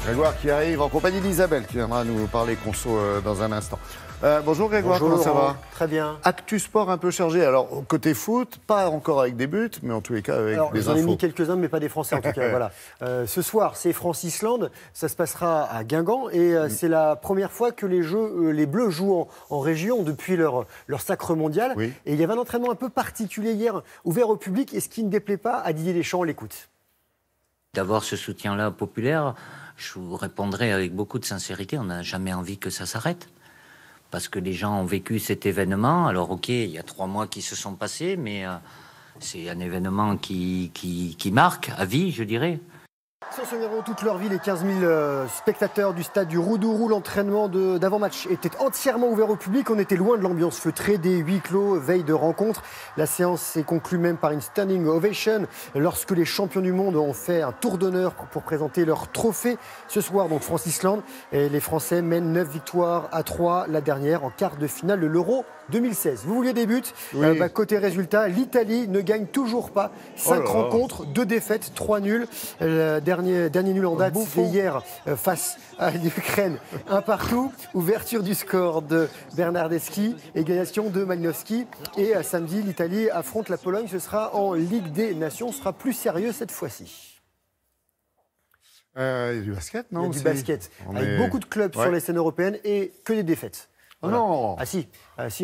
Grégoire qui arrive en compagnie d'Isabelle qui viendra nous parler conso dans un instant. Bonjour Grégoire, Bonjour, comment ça va? Très bien. Actu sport un peu chargé. Alors côté foot, pas encore avec des buts, mais en tous les cas avec des J'en ai infos. mis quelques-uns, mais pas des Français en tout cas. Voilà. Ce soir, c'est France-Islande. Ça se passera à Guingamp et c'est la première fois que les Bleus jouent en région depuis leur sacre mondial. Oui. Et il y avait un entraînement un peu particulier hier, ouvert au public, et ce qui ne déplaît pas à Didier Deschamps, on l'écoute. D'avoir ce soutien-là populaire, je vous répondrai avec beaucoup de sincérité, on n'a jamais envie que ça s'arrête. Parce que les gens ont vécu cet événement. Alors ok, il y a 3 mois qui se sont passés, mais c'est un événement qui marque à vie, je dirais. Ils se souviendront toute leur vie, les 15 000 spectateurs du stade du Roudourou. L'entraînement d'avant-match était entièrement ouvert au public. On était loin de l'ambiance feutrée des huis clos, veille de rencontre. La séance s'est conclue même par une standing ovation lorsque les champions du monde ont fait un tour d'honneur pour présenter leur trophée. Ce soir, donc France-Islande, et les Français mènent 9 victoires à 3, la dernière en quart de finale de l'Euro 2016. Vous vouliez des buts? Oui. Côté résultat, l'Italie ne gagne toujours pas. 5 rencontres, 2 défaites, 3 nuls. Dernier nul en date, c'était hier face à l'Ukraine. 1 partout. Ouverture du score de Bernardeschi, égalisation de Malinowski. Et samedi, l'Italie affronte la Pologne. Ce sera en Ligue des Nations. Ce sera plus sérieux cette fois-ci. Il y a du basket, non? Il y a du aussi basket. Avec beaucoup de clubs sur les scènes européennes et que des défaites. Voilà. Non. Ah si,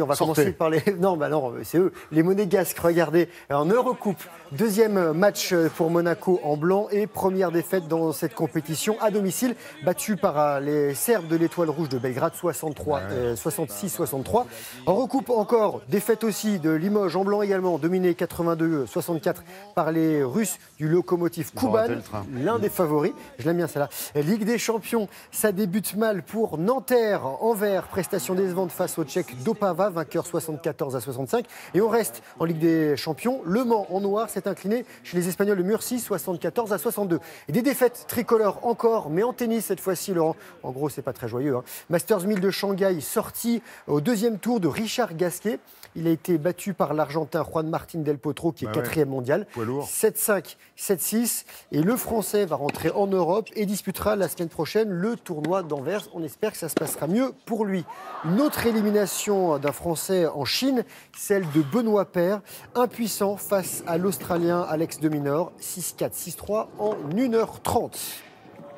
on va Sortez. commencer par les... Non, c'est eux, les Monégasques, regardez. En Eurocoupe, 2e match pour Monaco en blanc et première défaite dans cette compétition à domicile, battu par les Serbes de l'Étoile Rouge de Belgrade, 66-63. En recoupe encore, défaite aussi de Limoges en blanc également, dominé 82-64 par les Russes du Lokomotiv Ils ont raté Kuban, le train. l'un des favoris. Je l'aime bien celle-là. Ligue des Champions, ça débute mal pour Nanterre, Anvers, prestation décevante face au Tchèque Opava, vainqueur 74-65. Et on reste en Ligue des Champions. Le Mans en noir s'est incliné chez les Espagnols de Murcie, 74-62. Et des défaites tricolores encore, mais en tennis cette fois-ci, Laurent. En gros, c'est pas très joyeux. Masters 1000 de Shanghai, sorti au 2e tour de Richard Gasquet. Il a été battu par l'Argentin Juan Martín del Potro, qui est 4e mondial. Poids lourd. 7-5, 7-6. Et le Français va rentrer en Europe et disputera la semaine prochaine le tournoi d'Anvers. On espère que ça se passera mieux pour lui. Une autre élimination d'un Français en Chine, celle de Benoît Paire, impuissant face à l'Australien Alex de Minaur, 6-4, 6-3 en 1h30.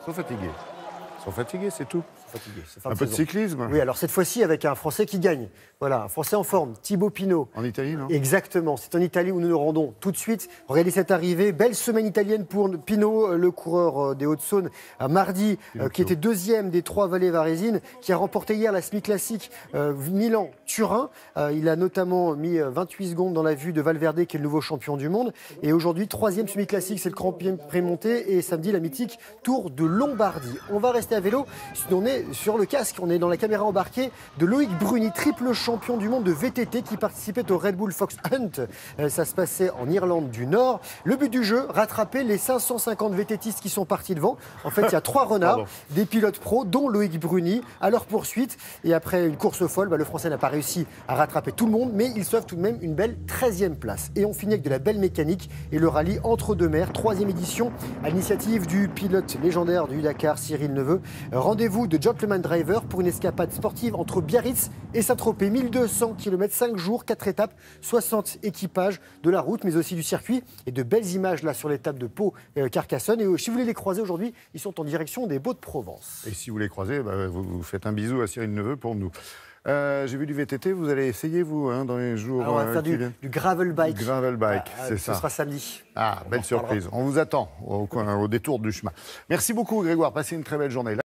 Ils sont fatigués. Ils sont fatigués, c'est tout. Fatigué, c'est fin Un de peu de saison. cyclisme. Oui, alors cette fois-ci avec un Français qui gagne. Voilà, un Français en forme, Thibaut Pinot. En Italie, non? Exactement, c'est en Italie où nous nous rendons tout de suite. Regardez cette arrivée, belle semaine italienne pour Pinot, le coureur des Hauts-de-Saône, qui était 2e des 3 vallées varésines, qui a remporté hier la semi-classique Milan-Turin. Il a notamment mis 28 secondes dans la vue de Valverde, qui est le nouveau champion du monde. Et aujourd'hui, 3e semi-classique, c'est le Grand Prémonté. Et samedi, la mythique Tour de Lombardie. On va rester à vélo. On est sur le casque, on est dans la caméra embarquée de Loïc Bruni, triple champion du monde de VTT qui participait au Red Bull Fox Hunt. Ça se passait en Irlande du Nord. Le but du jeu, rattraper les 550 VTTistes qui sont partis devant. En fait, il y a 3 renards, des pilotes pros, dont Loïc Bruni, à leur poursuite. Et après une course folle, le Français n'a pas réussi à rattraper tout le monde, mais il sauve tout de même une belle 13e place. Et on finit avec de la belle mécanique et le rallye entre deux mers, 3e édition, à l'initiative du pilote légendaire du Dakar, Cyril Neveu. Rendez-vous de Gentleman Driver pour une escapade sportive entre Biarritz et Saint-Tropez. 1200 km, 5 jours, 4 étapes, 60 équipages de la route, mais aussi du circuit. Et de belles images là sur l'étape de Pau-Carcassonne. Et si vous voulez les croiser aujourd'hui, ils sont en direction des Baux-de-Provence. Et si vous les croisez, vous faites un bisou à Cyril Neveu pour nous. J'ai vu du VTT, vous allez essayer, vous, dans les jours Alors on va faire qui viennent. du gravel bike. Du gravel bike, c'est ça. Ce sera samedi. Ah, belle surprise. On vous attend au détour du chemin. Merci beaucoup, Grégoire. Passez une très belle journée.